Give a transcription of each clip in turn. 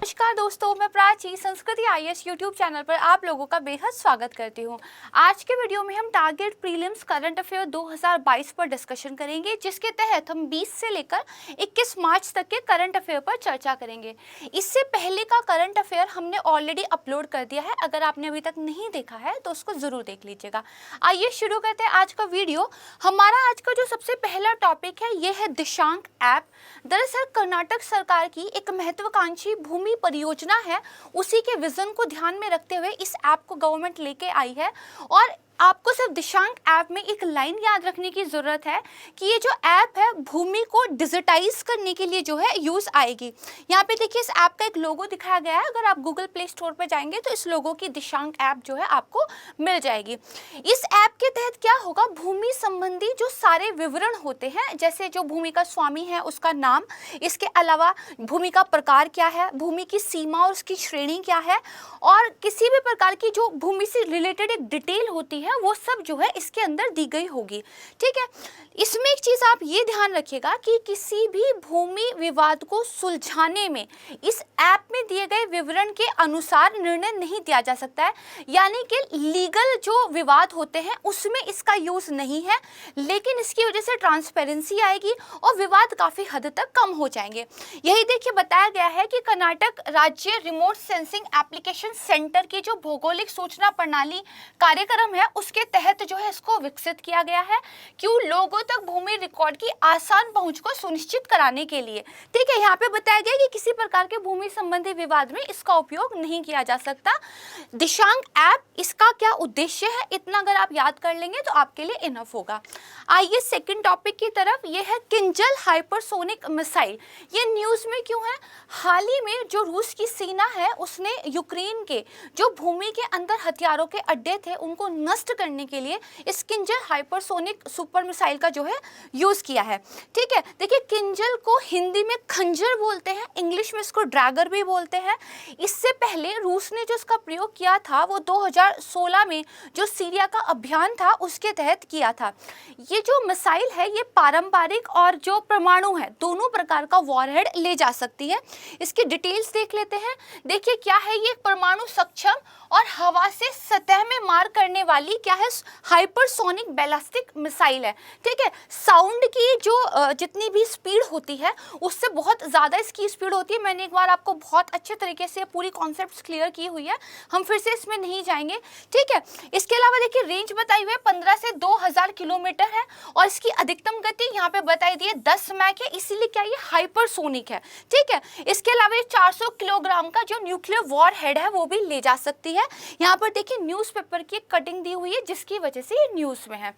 नमस्कार दोस्तों, मैं प्राची संस्कृति आईएएस यूट्यूब चैनल पर आप लोगों का बेहद स्वागत करती हूं। आज के वीडियो में हम टारगेट प्रीलिम्स करंट अफेयर 2022 पर डिस्कशन करेंगे, जिसके तहत हम 20 से लेकर 21 मार्च तक के करंट अफेयर पर चर्चा करेंगे। इससे पहले का करंट अफेयर हमने ऑलरेडी अपलोड कर दिया है, अगर आपने अभी तक नहीं देखा है तो उसको जरूर देख लीजिएगा। आइए शुरू करते हैं आज का वीडियो। हमारा आज का जो सबसे पहला टॉपिक है ये है दिशांक ऐप। दरअसल कर्नाटक सरकार की एक महत्वाकांक्षी भूमि परियोजना है, उसी के विजन को ध्यान में रखते हुए इस ऐप को गवर्नमेंट लेके आई है। और आपको सिर्फ दिशांक ऐप में एक लाइन याद रखने की जरूरत है कि ये जो ऐप है भूमि को डिजिटाइज करने के लिए जो है यूज आएगी। यहाँ पे देखिए इस ऐप का एक लोगो दिखाया गया है। अगर आप गूगल प्ले स्टोर पर जाएंगे तो इस लोगो की दिशांक ऐप जो है आपको मिल जाएगी। इस ऐप के तहत क्या होगा, भूमि संबंधी जो सारे विवरण होते हैं, जैसे जो भूमि का स्वामी है उसका नाम, इसके अलावा भूमि का प्रकार क्या है, भूमि की सीमा और उसकी श्रेणी क्या है, और किसी भी प्रकार की जो भूमि से रिलेटेड एक डिटेल होती है वो सब जो है इसके अंदर दी गई होगी। ठीक है, इसमें एक चीज आप ये ध्यान रखिएगा कि किसी भी भूमि विवाद को सुलझाने में इस ऐप में दिए गए विवरण के अनुसार निर्णय नहीं दिया जा सकता है। यानी कि लीगल जो विवाद होते हैं उसमें इसका यूज नहीं है, लेकिन इसकी वजह से ट्रांसपेरेंसी आएगी और विवाद काफी हद तक कम हो जाएंगे। यही देखिए बताया गया है कि कर्नाटक राज्य रिमोट सेंसिंग एप्लीकेशन सेंटर की जो भौगोलिक सूचना प्रणाली कार्यक्रम है उसके तहत जो है इसको विकसित किया गया है, क्यों लोगों तक भूमि रिकॉर्ड की आसान पहुंच को सुनिश्चित कराने के लिए। ठीक है, यहाँ पे बताया गया कि किसी प्रकार के भूमि संबंधी विवाद में इसका उपयोग नहीं किया जा सकता। दिशांक ऐप, इसका क्या उद्देश्य है, इतना अगर आप याद कर लेंगे तो आपके लिए इनफ होगा। आइए सेकंड टॉपिक की तरफ, ये है किंजल हाइपरसोनिक मिसाइल। ये न्यूज में क्यों है? हाल ही में जो रूस की सेना है उसने यूक्रेन के जो भूमि के अंदर हथियारों के अड्डे थे उनको नष्ट करने के लिए इस किंजल हाइपरसोनिक सुपर मिसाइल का जो है यूज किया है। ठीक है, देखिए किंजल को हिंदी में खंजर बोलते हैं, इंग्लिश में इसको ड्रैगर भी बोलते हैं। इससे पहले रूस ने जो इसका प्रयोग किया था वो 2016 में जो सीरिया का अभियान था उसके तहत किया था। ये जो मिसाइल है ये पारंपरिक और जो परमाणु है दोनों प्रकार का वॉरहेड ले जा सकती है। इसकी डिटेल्स देख लेते हैं। देखिए क्या है, ये परमाणु सक्षम और हवा से सतह में मार करने वाली क्या है, हाइपरसोनिक बैलिस्टिक मिसाइल है। ठीक है, साउंड की जो जितनी भी स्पीड होती है उससे बहुत ज़्यादा इसकी स्पीड होती है। मैंने एक बार आपको बहुत अच्छे तरीके से पूरी कॉन्सेप्ट्स क्लियर की हुई है, हम फिर से इसमें नहीं जाएंगे। ठीक है, इसके अलावा देखिए रेंज बताई हुई है 15 से 2000 किलोमीटर है और इसकी अधिकतम गति यहाँ पे बताई दी है 10 मैक है, इसीलिए क्या ये हाइपरसोनिक है। ठीक है, इसके अलावा ये 400 किलोग्राम का जो न्यूक्लियर वॉर हेड है वो भी ले जा सकती है। यहाँ पर देखिए न्यूज़पेपर की कटिंग दी हुई है जिसकी वजह से ये न्यूज में है।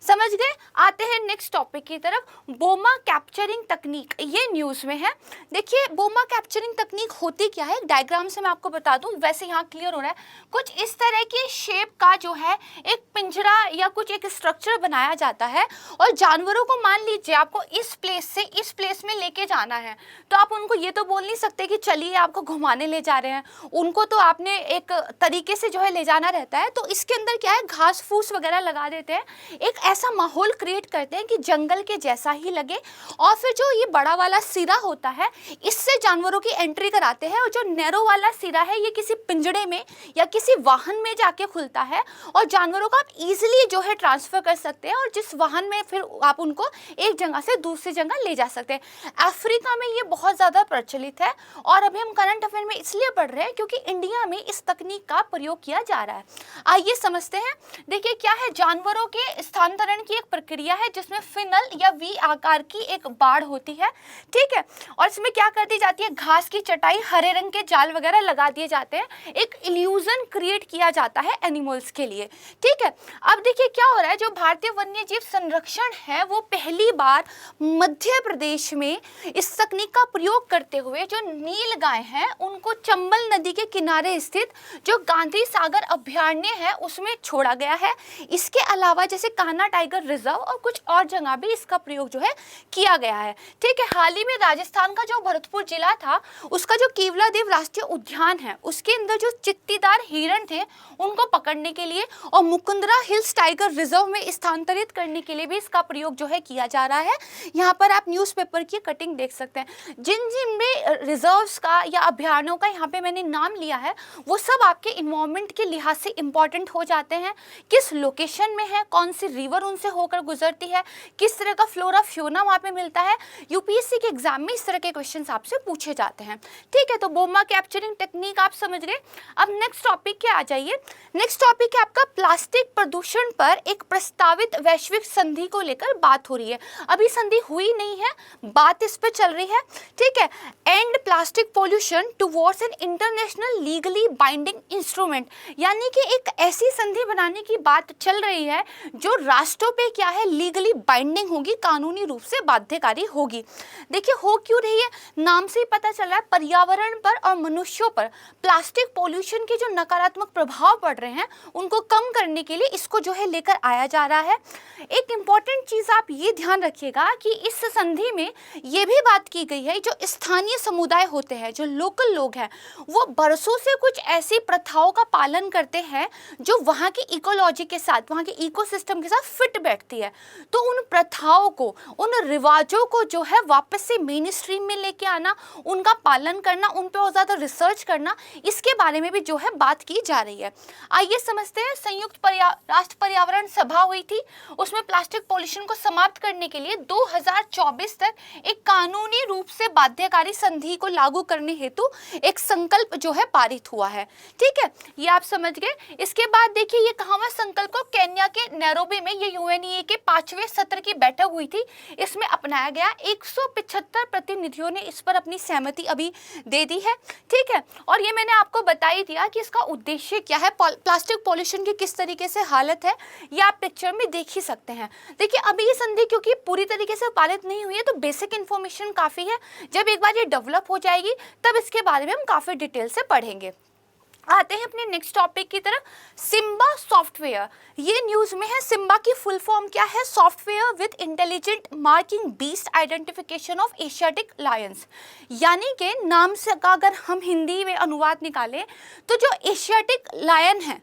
समझ गए? आते हैं नेक्स्ट टॉपिक की तरफ। बोमा कैप्चरिंग तकनीक, ये न्यूज में है। देखिए बोमा कैप्चरिंग तकनीक होती क्या है, डायग्राम से मैं आपको बता दूं, वैसे यहाँ क्लियर हो रहा है। कुछ इस तरह की शेप का जो है एक पिंजरा या कुछ एक स्ट्रक्चर बनाया जाता है और जानवरों को मान लीजिए आपको इस प्लेस से इस प्लेस में लेके जाना है, तो आप उनको ये तो बोल नहीं सकते कि चलिए आपको घुमाने ले जा रहे हैं, उनको तो आपने एक तरीके से जो है ले जाना रहता है। तो इसके अंदर क्या है, घास फूस वगैरह लगा देते हैं, एक ऐसा माहौल क्रिएट करते हैं कि जंगल के जैसा ही लगे, और फिर जो ये बड़ा वाला सिरा होता है इससे जानवरों की एंट्री कराते हैं, और जो नैरो वाला सिरा है ये किसी पिंजड़े में या किसी वाहन में जाके खुलता है और जानवरों को आप इजीली जो है ट्रांसफर कर सकते हैं और जिस वाहन में फिर आप उनको एक जगह से दूसरी जगह ले जा सकते हैं। अफ्रीका में ये बहुत ज़्यादा प्रचलित है और अभी हम करंट अफेयर में इसलिए पढ़ रहे हैं क्योंकि इंडिया में इस तकनीक का प्रयोग किया जा रहा है। आइए समझते हैं। देखिए क्या है, जानवरों के स्थानांतरण की एक प्रक्रिया है जिसमें फिनल या वी आकार की एक बाड़ होती है। ठीक है, और इसमें क्या कर दी जाती है, घास की चटाई, हरे रंग के जाल वगैरह लगा दिए जाते हैं, एक इल्यूजन क्रिएट किया जाता है एनिमल्स के लिए। ठीक है, अब देखिए क्या हो रहा है, जो भारतीय वन्यजीव संरक्षण है वो पहली बार मध्य प्रदेश में इस तकनीक का प्रयोग करते हुए जो नील गाय हैं उनको चंबल नदी के किनारे स्थित जो गांधी सागर अभयारण्य है उसमें छोड़ा गया है। इसके अलावा जैसे कान्हा टाइगर रिजर्व और कुछ और जगह भी इसका प्रयोग जो है किया गया है। ठीक है। हाल ही में राजस्थान का जो भरतपुर जिला था, उसका जो केवलादेव राष्ट्रीय उद्यान है, उसके अंदर जो चित्तीदार हिरण थे उनको पकड़ने के लिए और मुकुंदरा हिल्स टाइगर रिजर्व में स्थानांतरित करने के लिए भी इसका प्रयोग जो है किया जा रहा है। यहाँ पर आप न्यूज़पेपर की कटिंग देख सकते हैं। जिन जिन में रिजर्व्स का या अभयारण्यों का यहाँ पे मैंने नाम लिया है, वो सब आपके इन्वायरमेंट के लिहाज से इंपॉर्टेंट हो जाते हैं। किस लोकेशन में है, कौन सी रिवर उनसे होकर गुजरती है, किस तरह का फ्लोरा फ्योना वहाँ पे मिलता है। यूपीएससी के एग्जाम में इस तरह के क्वेश्चंस आपसे पूछे जाते हैं। ठीक है, तो बोमा कैप्चरिंग टेक्निक आप समझ गए। अब नेक्स्ट टॉपिक क्या आ जाइए। नेक्स्ट टॉपिक है आपका प्लास्टिक प्रदूषण पर एक प्रस्तावित वैश्विक संधि को लेकर बात हो रही है। अभी संधि हुई नहीं है, बात इस पर चल रही है। ठीक है, and plastic pollution towards an international legally binding instrument, यानी कि एक ऐसी संधि बनाने की बात चल रही है जो राष्ट्रों पे क्या है, लीगली बाइंडिंग होगी, कानूनी रूप से बाध्यकारी होगी। देखिए हो क्यों रही है, नाम से ही पता चल रहा है, पर्यावरण पर और मनुष्यों पर प्लास्टिक पोल्यूशन के जो नकारात्मक प्रभाव पड़ रहे हैं उनको कम करने के लिए इसको जो है लेकर आया जा रहा है। एक इंपॉर्टेंट चीज आप ये ध्यान रखिएगा कि इस संधि में ये भी बात की गई है, जो स्थानीय समुदाय होते हैं, जो लोकल लोग हैं, वो बरसों से कुछ ऐसी प्रथाओं का पालन करते हैं जो वहाँ की इकोलॉजी के साथ, वहाँ के इकोसिस्टम के साथ फिट बैठती है। तो उन प्रथाओं को, उन रिवाजों को जो है वापस से मेन स्ट्रीम में लेके आना, उनका पालन करना, उन पर और ज़्यादा रिसर्च करना, इसके बारे में भी जो है बात की जा रही है। आइए समझते हैं। संयुक्त राष्ट्र पर्यावरण सभा हुई थी, उसमें प्लास्टिक पॉल्यूशन को समाप्त करने के लिए 2024 तक एक कानूनी रूप से बाध्यकारी संधि को लागू करने हेतु एक संकल्प जो है पारित हुआ है। ठीक है, ये आप समझ गए। इसके बाद देखिए ये कहाँ हुआ संकल्प को, केन्या के नैरोबी में ये यूएनईए के 5वें सत्र की बैठक हुई थी, इसमें अपनाया गया। 175 प्रतिनिधियों ने इस पर अपनी सहमति अभी दे दी है। ठीक है, और ये मैंने आपको बता ही दिया कि इसका उद्देश्य क्या है, प्लास्टिक पॉल्यूशन की किस तरीके से हालत है, ये आप पिक्चर में देख ही सकते हैं। देखिए अभी ये संधि क्योंकि पूरी तरीके से पारित नहीं हुई है, तो बेसिक इन्फॉर्मेशन काफ़ी है। जब एक बार ये डेवलप हो जाएगी तब इसके बारे में हम काफ़ी डिटेल से पढ़ेंगे। आते हैं अपने नेक्स्ट टॉपिक की तरफ। सिम्बा सॉफ्टवेयर, ये न्यूज़ में है। सिम्बा की फुल फॉर्म क्या है, software with intelligent marking beast identification of Asiatic Lions, यानी कि नाम से का अगर हम हिंदी में अनुवाद निकालें तो जो एशियाटिक लायन है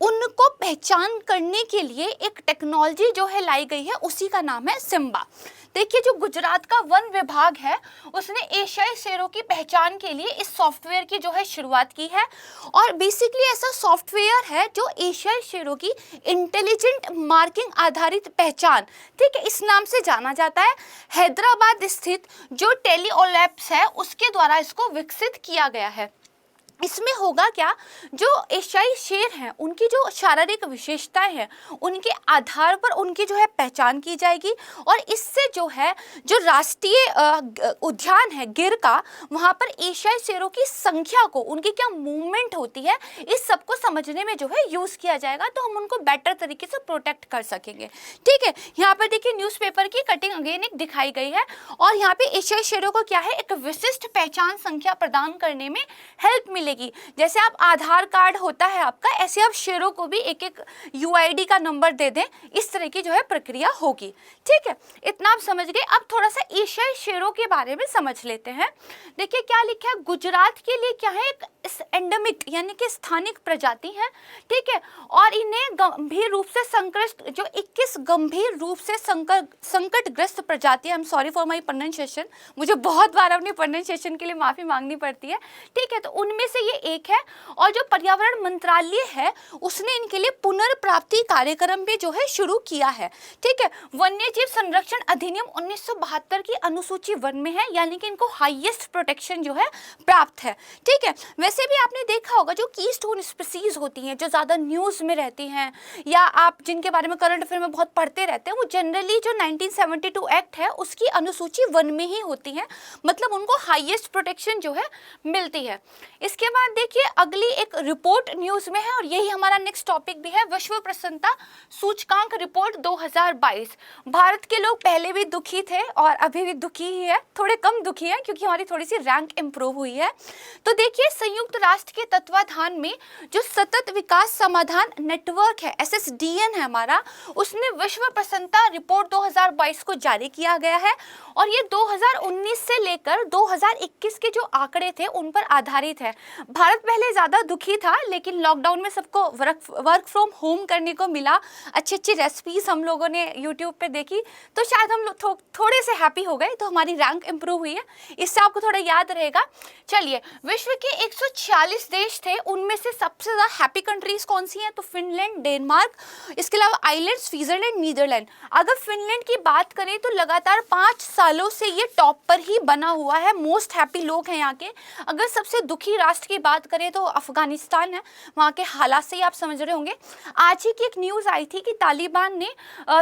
उनको पहचान करने के लिए एक टेक्नोलॉजी जो है लाई गई है, उसी का नाम है सिम्बा। देखिए जो गुजरात का वन विभाग है उसने एशियाई शेरों की पहचान के लिए इस सॉफ्टवेयर की जो है शुरुआत की है, और बेसिकली ऐसा सॉफ्टवेयर है जो एशियाई शेरों की इंटेलिजेंट मार्किंग आधारित पहचान, ठीक है, इस नाम से जाना जाता है। हैदराबाद स्थित जो टेलीओलैब्स है उसके द्वारा इसको विकसित किया गया है। इसमें होगा क्या, जो एशियाई शेर हैं उनकी जो शारीरिक विशेषताएं हैं उनके आधार पर उनकी जो है पहचान की जाएगी, और इससे जो है जो राष्ट्रीय उद्यान है गिर का, वहाँ पर एशियाई शेरों की संख्या को, उनकी क्या मूवमेंट होती है, इस सब को समझने में जो है यूज़ किया जाएगा, तो हम उनको बेटर तरीके से प्रोटेक्ट कर सकेंगे। ठीक है, यहाँ पर देखिए न्यूज़पेपर की कटिंग अगेन एक दिखाई गई है, और यहाँ पे एशियाई शेरों को क्या है, एक विशिष्ट पहचान संख्या प्रदान करने में हेल्प मिलेगी। जैसे आप आधार कार्ड होता है आपका, ऐसे आप शेरों को भी एक एक यूआईडी का नंबर दे दें, इस तरह की जो है प्रक्रिया होगी। ठीक है, इतना आप समझ गए। अब थोड़ा सा एशियाई शेरों के बारे में समझ लेते हैं। देखिए क्या लिखा है, गुजरात के लिए क्या है, एक एंडेमिक यानी कि स्थानिक प्रजाति है। ठीक है, और इन्हें गंभीर रूप से संकट, जो 21 गंभीर रूप से संकटग्रस्त प्रजाति, I am sorry for my pronunciation, मुझे बहुत बार अपनी प्रोनाउंसिएशन के लिए माफ़ी मांगनी पड़ती है। ठीक है, तो उनमें से ये एक है, और जो पर्यावरण मंत्रालय है उसने इनके लिए पुनर्प्राप्ति कार्यक्रम भी जो है शुरू किया है। ठीक है, वन्य जीव संरक्षण अधिनियम 1972 की अनुसूची वन में है, यानी कि इनको हाईएस्ट प्रोटेक्शन जो है प्राप्त है। ठीक है, वैसे भी आपने देखा होगा जो कीस्टोन स्पीसीज होती हैं, जो ज़्यादा न्यूज़ में रहती हैं, या आप जिनके बारे में करंट अफेयर में बहुत पढ़ते रहते हैं, वो जनरली जो 1972 एक्ट है उसकी अनुसूची वन में ही होती हैं, मतलब उनको हाईएस्ट प्रोटेक्शन जो है मिलती है। इसके बाद देखिए अगली एक रिपोर्ट न्यूज़ में है, और यही हमारा नेक्स्ट टॉपिक भी है, विश्व प्रसन्नता सूचकांक रिपोर्ट 2022। भारत के लोग पहले भी दुखी थे और अभी भी दुखी ही है, थोड़े कम दुखी है क्योंकि हमारी थोड़ी सी रैंक इंप्रूव हुई है। तो देखिए संयुक्त संयुक्त राष्ट्र के तत्वाधान में जो सतत विकास समाधान नेटवर्क है, SSDN है हमारा, उसने विश्व प्रसन्नता रिपोर्ट 2022 को जारी किया गया है और ये 2019 से लेकर 2021 के जो आंकड़े थे उन पर आधारित है। भारत पहले ज़्यादा दुखी था, लेकिन लॉकडाउन में सबको वर्क फ्रॉम होम करने को मिला, अच्छी अच्छी रेसिपीज हम लोगों ने यूट्यूब पे देखी, तो शायद हम लोग थोड़े से हैप्पी हो गए, तो हमारी रैंक इंप्रूव हुई है। इससे आपको थोड़ा याद रहेगा। चलिए, विश्व के 146 देश थे, उनमें से सबसे ज़्यादा हैप्पी कंट्रीज कौन सी हैं? तो फिनलैंड, डेनमार्क, इसके अलावा आइलैंड, स्विट्जरलैंड, नीदरलैंड। अगर फिनलैंड की बात करें तो लगातार 5 सालों से ये टॉप पर ही बना हुआ है, मोस्ट हैप्पी लोग हैं यहाँ के। अगर सबसे दुखी राष्ट्र की बात करें तो अफगानिस्तान है, वहाँ के हालात से ही आप समझ रहे होंगे। आज ही की एक न्यूज़ आई थी कि तालिबान ने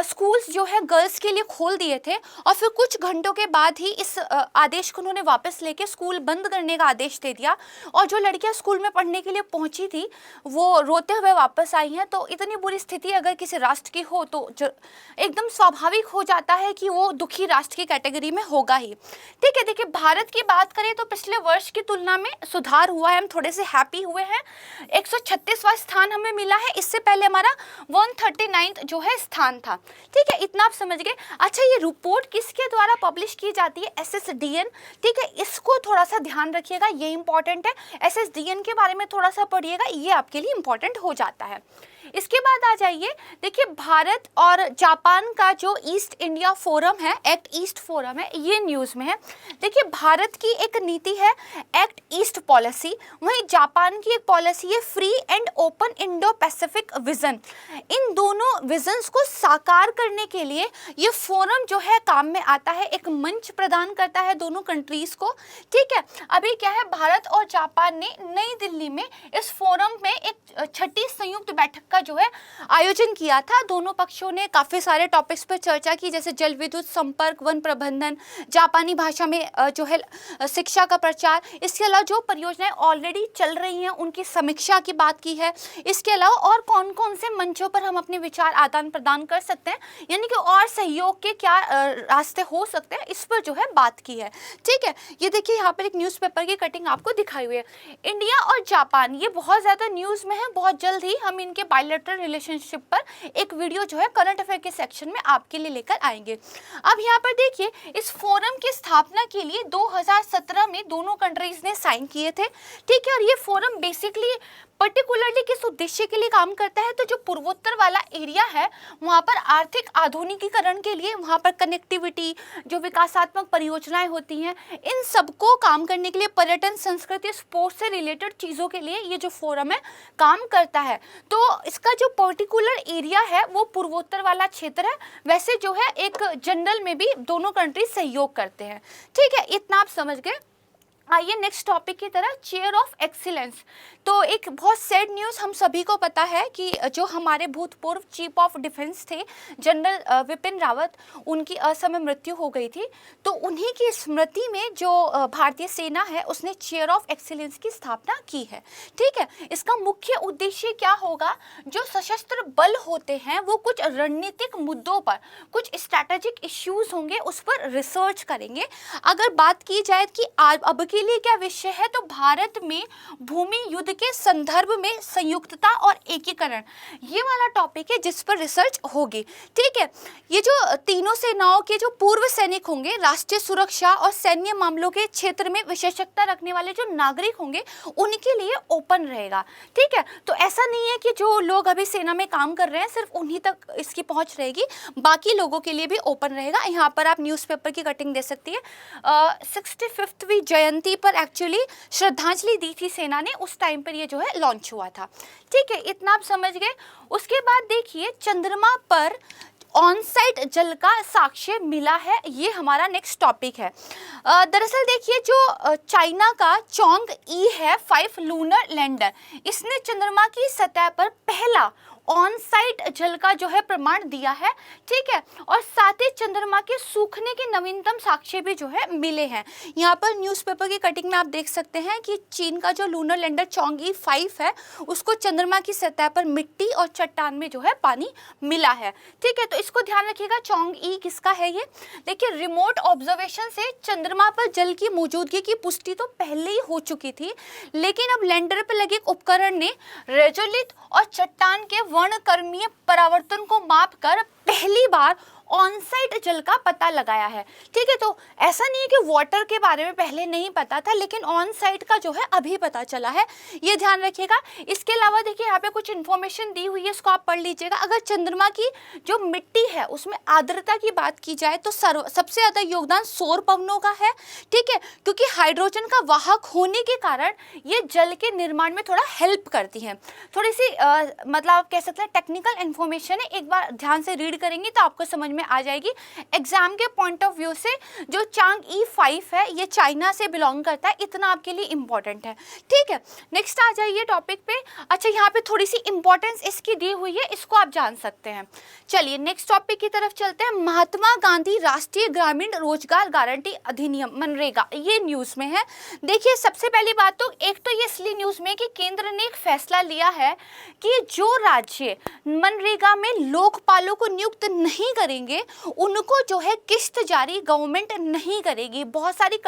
स्कूल्स जो है गर्ल्स के लिए खोल दिए थे और फिर कुछ घंटों के बाद ही इस आदेश को उन्होंने वापस लेके स्कूल बंद करने का आदेश दे दिया और जो लड़कियां स्कूल में पढ़ने के लिए पहुंची थी वो रोते हुए वापस आई हैं। तो इतनी बुरी स्थिति अगर किसी राष्ट्र की हो तो एकदम स्वाभाविक हो जाता है कि वो दुखी राष्ट्र की कैटेगरी में होगा ही। ठीक है, देखिए भारत की बात करें तो पिछले वर्ष की तुलना में सुधार हुआ है, हम थोड़े से हैप्पी हुए हैं। 136वां स्थान हमें मिला है, इससे पहले हमारा 139 जो है स्थान था। ठीक है, इतना आप समझ गए। अच्छा, ये रिपोर्ट किसके द्वारा पब्लिश की जाती है? SSDN। ठीक है, इसको थोड़ा सा ध्यान रखिएगा, ये इंपॉर्टेंट है। SSDN के बारे में थोड़ा सा पढ़िएगा, ये आपके लिए इंपॉर्टेंट हो जाता है। इसके बाद आ जाइए, देखिए भारत और जापान का जो ईस्ट इंडिया फोरम है, एक्ट ईस्ट फोरम है, ये न्यूज़ में है। देखिए भारत की एक नीति है एक्ट ईस्ट पॉलिसी, वहीं जापान की एक पॉलिसी है free and open Indo Pacific vision. इन दोनों विजन्स को साकार करने के लिए ये फोरम जो है काम में आता है, एक मंच प्रदान करता है दोनों कंट्रीज को। ठीक है, अभी क्या है, भारत और जापान ने नई दिल्ली में इस फोरम में एक छठी संयुक्त बैठक का जो है आयोजन किया था। दोनों पक्षों ने काफ़ी सारे टॉपिक्स पर चर्चा की, जैसे जल विद्युत संपर्क, वन प्रबंधन, जापानी भाषा में जो है शिक्षा का प्रचार, इसके अलावा जो परियोजनाएं ऑलरेडी चल रही हैं उनकी समीक्षा की बात की है। इसके अलावा और कौन कौन से मंचों पर हम अपने विचार आदान प्रदान कर सकते हैं, यानी कि और सहयोग के क्या रास्ते हो सकते हैं, इस पर जो है बात की है। ठीक है, ये देखिए यहाँ पर एक न्यूज़पेपर की कटिंग आपको दिखाई हुई है। इंडिया और जापान ये बहुत ज़्यादा न्यूज़ में है, बहुत जल्द ही हम इनके बायलैटरल रिलेशनशिप पर एक वीडियो जो है करंट अफेयर के सेक्शन में आपके लिए लेकर आएंगे। अब यहाँ पर देखिए, इस फोरम की स्थापना के लिए 2017 में दोनों कंट्रीज ने साइन किए थे। ठीक है, और ये फोरम बेसिकली पर्टिकुलरली किस उद्देश्य के लिए काम करता है? तो जो पूर्वोत्तर वाला एरिया है वहाँ पर आर्थिक आधुनिकीकरण के लिए, वहाँ पर कनेक्टिविटी, जो विकासात्मक परियोजनाएं होती हैं, इन सबको काम करने के लिए, पर्यटन, संस्कृति, स्पोर्ट्स से रिलेटेड चीज़ों के लिए ये जो फोरम है काम करता है। तो इसका जो पर्टिकुलर एरिया है वो पूर्वोत्तर वाला क्षेत्र है। वैसे जो है एक जनरल में भी दोनों कंट्री सहयोग करते हैं। ठीक है, इतना आप समझ गए। आइए नेक्स्ट टॉपिक की तरह, चेयर ऑफ एक्सीलेंस। तो एक बहुत सैड न्यूज़ हम सभी को पता है कि जो हमारे भूतपूर्व चीफ ऑफ डिफेंस थे जनरल विपिन रावत, उनकी असमय मृत्यु हो गई थी। तो उन्हीं की स्मृति में जो भारतीय सेना है उसने चेयर ऑफ एक्सीलेंस की स्थापना की है। ठीक है, इसका मुख्य उद्देश्य क्या होगा? जो सशस्त्र बल होते हैं वो कुछ रणनीतिक मुद्दों पर, कुछ स्ट्रैटेजिक इश्यूज होंगे, उस पर रिसर्च करेंगे। अगर बात की जाए कि अब के लिए क्या विषय है, तो भारत में भूमि युद्ध के संदर्भ में संयुक्तता और एकीकरण, ये वाला टॉपिक है जिस पर रिसर्च होगी। ठीक है, ये जो तीनों सेनाओं के जो पूर्व सैनिक होंगे, राष्ट्रीय सुरक्षा और सैन्य मामलों के क्षेत्र में विशेषज्ञता रखने वाले जो नागरिक होंगे, उनके लिए ओपन रहेगा। ठीक है, तो ऐसा नहीं है कि जो लोग अभी सेना में काम कर रहे हैं सिर्फ उन्हीं तक इसकी पहुंच रहेगी, बाकी लोगों के लिए भी ओपन रहेगा। यहाँ पर आप न्यूज़पेपर की कटिंग दे सकती है। 65वीं जयंती पर एक्चुअली श्रद्धांजलि दी थी सेना ने, उस टाइम पर ये जो है लॉन्च हुआ था। ठीक है, इतना आप समझ गए। उसके बाद देखिए, चंद्रमा पर ऑन साइट जल का साक्ष्य मिला है, ये हमारा नेक्स्ट टॉपिक है। दरअसल देखिए, जो चाइना का चोंग ई है 5 लूनर लैंडर, इसने चंद्रमा की सतह पर पहला ऑन साइट जल का जो है प्रमाण दिया है, ठीक है। और साथ ही चंद्रमा के सूखने के नवीनतम साक्ष्य भी जो है मिले हैं। यहाँ पर न्यूज़पेपर की कटिंग में आप देख सकते हैं कि चीन का जो लूनर लैंडर चोंग ई 5 है उसको चंद्रमा की सतह पर मिट्टी और चट्टान में जो है पानी मिला है, ठीक है। तो इसको ध्यान रखिएगा, चोंग ई किसका है ये। देखिए रिमोट ऑब्जर्वेशन से चंद्रमा पर जल की मौजूदगी की पुष्टि तो पहले ही हो चुकी थी, लेकिन अब लैंडर पर लगे उपकरण ने रेजोलिथ और चट्टान के वर्णक्रमीय परावर्तन को मापकर पहली बार ऑन साइट जल का पता लगाया है, ठीक है। तो ऐसा नहीं है कि वाटर के बारे में पहले नहीं पता था, लेकिन ऑन साइट का जो है अभी पता चला है, ये ध्यान रखिएगा। इसके अलावा देखिए यहाँ पे कुछ इन्फॉर्मेशन दी हुई है, इसको आप पढ़ लीजिएगा। अगर चंद्रमा की जो मिट्टी है उसमें आर्द्रता की बात की जाए तो सबसे ज्यादा योगदान सौर पवनों का है, ठीक है, क्योंकि हाइड्रोजन का वाहक होने के कारण ये जल के निर्माण में थोड़ा हेल्प करती है। थोड़ी सी मतलब आप कह सकते हैं टेक्निकल इन्फॉर्मेशन है, एक बार ध्यान से रीड करेंगे तो आपको समझ में आ जाएगी। एग्जाम के पॉइंट ऑफ व्यू से जो चांग ई 5 है ये चाइना से बिलोंग करता है, इतना आपके लिए इंपॉर्टेंट है, ठीक है। नेक्स्ट आ जाइए टॉपिक पे। अच्छा यहाँ पे थोड़ी सी इंपॉर्टेंस इसकी दी हुई है, इसको आप जान सकते हैं। चलिए नेक्स्ट टॉपिक की तरफ चलते हैं। महात्मा गांधी राष्ट्रीय ग्रामीण रोजगार गारंटी अधिनियम मनरेगा, ये न्यूज में है। देखिए सबसे पहली बात तो एक तो ये इसलिए न्यूज में कि केंद्र ने एक फैसला लिया है कि जो राज्य मनरेगा में लोकपालों को नियुक्त नहीं करेंगे उनको जो है किस्त जारी गवर्नमेंट नहीं करेगी। बहुत सारी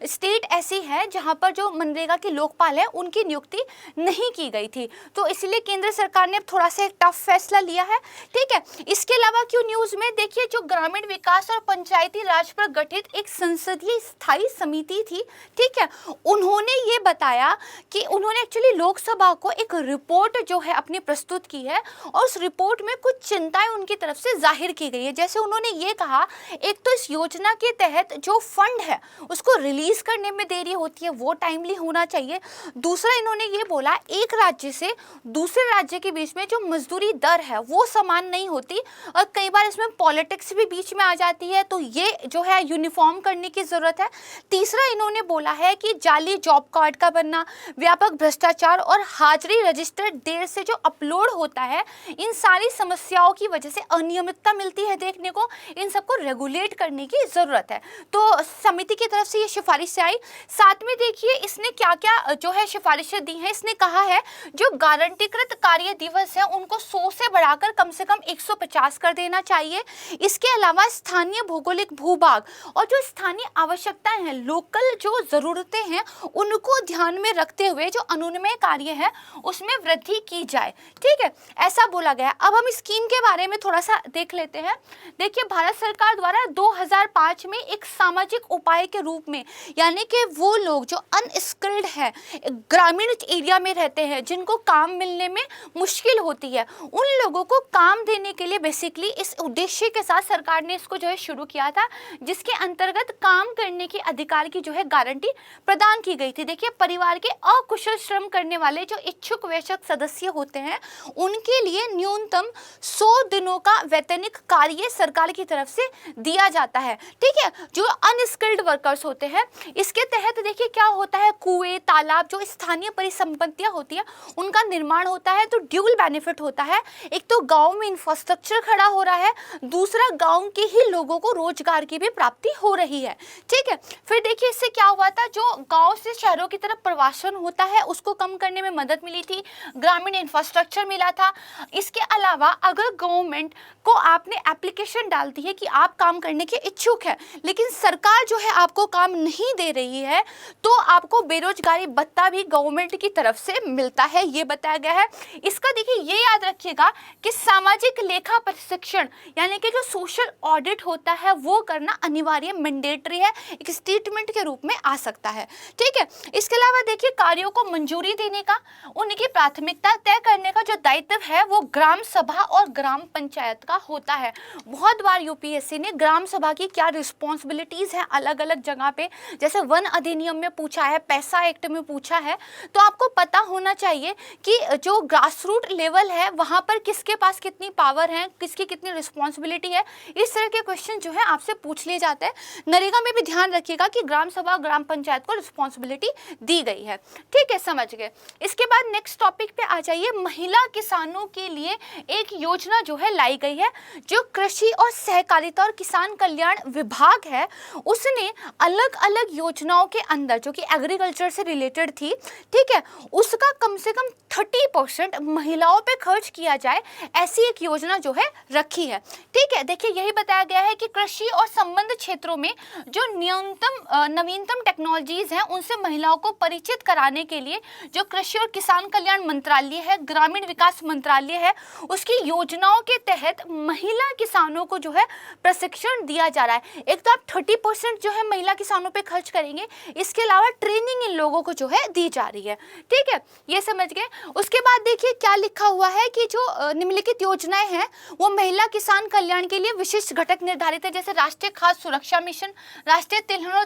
स्टेट ऐसी है जहां पर जो मनरेगा के लोकपाल है उनकी नियुक्ति नहीं की गई थी, तो इसलिए केंद्र सरकार ने थोड़ा सा एक टफ फैसला लिया है, ठीक है। इसके अलावा क्यों न्यूज में, देखिए जो ग्रामीण विकास और पंचायती राज पर गठित एक संसदीय स्थायी समिति थी, ठीक है, उन्होंने ये बताया कि उन्होंने एक्चुअली लोकसभा को एक रिपोर्ट जो है अपनी प्रस्तुत की है और उस रिपोर्ट में कुछ चिंताएं उनकी तरफ से जाहिर की गई है। जैसे उन्होंने ये कहा, एक तो इस योजना के तहत जो फंड है उसको रिलीज करने में देरी होती है, वो टाइमली होना चाहिए। दूसरा इन्होंने ये बोला एक राज्य से दूसरे राज्य के बीच में जो मजदूरी दर है वो समान नहीं होती और कई बार इसमें पॉलिटिक्स भी बीच में आ जाती है, तो ये जो है यूनिफॉर्म करने की जरूरत है। तीसरा इन्होंने बोला है कि जाली जॉब कार्ड का बनना, व्यापक भ्रष्टाचार और हाजिरी रजिस्टर देर से जो अपलोड होता है, इन सारी समस्याओं की वजह से अनियमितता मिलती है देखने को, इन सबको रेगुलेट करने की जरूरत है। तो समिति की तरफ से ये सिफारिश आई। साथ में देखिए इसने क्या क्या जो है सिफारिशें दी हैं। इसने कहा है जो गारंटीकृत कार्य दिवस है उनको 100 से बढ़ाकर कम से कम 150 कर देना चाहिए। इसके अलावा स्थानीय भौगोलिक भूभाग और जो स्थानीय आवश्यकताएं हैं, लोकल जो जरूरतें हैं, उनको ध्यान में रखते हुए जो अनुन्वय कार्य है उसमें वृद्धि की जाए, ठीक है, ऐसा बोला गया। अब हम स्कीम के बारे में थोड़ा सा देख लेते हैं। देखिए भारत सरकार द्वारा 2005 में एक सामाजिक उपाय के रूप में, यानी कि वो लोग जो अनस्किल्ड है, ग्रामीण एरिया में रहते हैं, जिनको काम मिलने में मुश्किल होती है, उन लोगों को काम देने के लिए बेसिकली इस उद्देश्य के साथ सरकार ने इसको जो है शुरू किया था, जिसके अंतर्गत काम करने के अधिकार की जो है गारंटी प्रदान की गई थी। देखिए परिवार के अकुशल श्रम करने वाले जो इच्छुक वयस्क सदस्य होते हैं उनके लिए न्यूनतम 100 दिनों का वैतनिक कार्य सरकार की तरफ से दिया जाता है, ठीक है। जो अनस्किल्ड वर्कर्स होते हैं, इसके तहत देखिए क्या होता है, कुएं तालाब जो स्थानीय परिसंपत्तियां होती है उनका निर्माण होता है, तो ड्यूल बेनिफिट होता है। एक तो गांव में इंफ्रास्ट्रक्चर खड़ा हो रहा है, दूसरा गांव के ही लोगों को रोजगार की भी प्राप्ति हो रही है, ठीक है। फिर देखिए इससे क्या हुआ था, जो गांव से शहरों की तरफ प्रवासन होता है उसको कम करने में मदद मिली थी, ग्रामीण इंफ्रास्ट्रक्चर मिला था। इसके अलावा अगर गवर्नमेंट को आपने एप्लीकेशन डाल दी है कि आप काम करने के इच्छुक है, लेकिन सरकार जो है आपको काम नहीं दे रही है, तो आपको बेरोजगारी भत्ता भी गवर्नमेंट की तरफ से मिलता है, ये बताया गया है। इसका देखिए ये याद रखिएगा कि सामाजिक लेखा प्रशिक्षण यानी कि जो सोशल ऑडिट होता है वो करना अनिवार्य मैंडेटरी है, एक स्टेटमेंट के रूप में आ सकता है, ठीक है। इसके अलावा देखिए कार्यों को मंजूरी देने का, उनकी प्राथमिकता तय करने का जो दायित्व है वो ग्राम सभा और ग्राम पंचायत का होता है। बहुत बार यूपीएससी ने ग्राम सभा की क्या रिस्पॉन्सिबिलिटीज़ हैं अलग अलग जगह पे, जैसे वन अधिनियम में पूछा है, पैसा एक्ट में पूछा है, तो आपको पता होना चाहिए कि जो ग्रास रूट लेवल है वहाँ पर किसके पास कितनी पावर है, किसकी कितनी रिस्पॉन्सिबिलिटी है। इस तरह के क्वेश्चन जो है आपसे पूछ लिए जाते हैं। नरेगा में भी ध्यान रखिएगा कि ग्राम सभा ग्राम पंचायत को रिस्पॉन्सिबिलिटी दी गई है। ठीक है, समझ गए। इसके बाद नेक्स्ट टॉपिक पे आ जाइए। महिला किसानों के लिए एक योजना जो है लाई गई है। जो कृषि और सहकारिता और किसान कल्याण विभाग है उसने अलग अलग योजनाओं के अंदर जो कि एग्रीकल्चर से रिलेटेड थी, ठीक है, उसका कम से कम 30% महिलाओं पे खर्च किया जाए, ऐसी एक योजना जो है रखी है। ठीक है, देखिए यही बताया गया है कि कृषि और संबंध क्षेत्रों में जो नवीनतम टेक्नोलॉजीज हैं उनसे महिलाओं को परिचित कराने के लिए जो कृषि और किसान कल्याण मंत्रालय है, ग्रामीण विकास मंत्रालय है, उसकी योजनाओं के तहत महिला किसानों को जो है प्रशिक्षण दिया जा रहा है। एक तो आप 30% जो है महिला किसानों पे खर्च करेंगे, इसके अलावा ट्रेनिंग इन लोगों को जो है दी जा रही है। ठीक है, ये समझ गए। उसके बाद देखिए क्या लिखा हुआ है कि जो निम्नलिखित योजनाएं हैं वो महिला किसान कल्याण के लिए विशिष्ट घटक निर्धारित है, जैसे राष्ट्रीय खाद्य सुरक्षा मिशन, राष्ट्रीय तिलहन और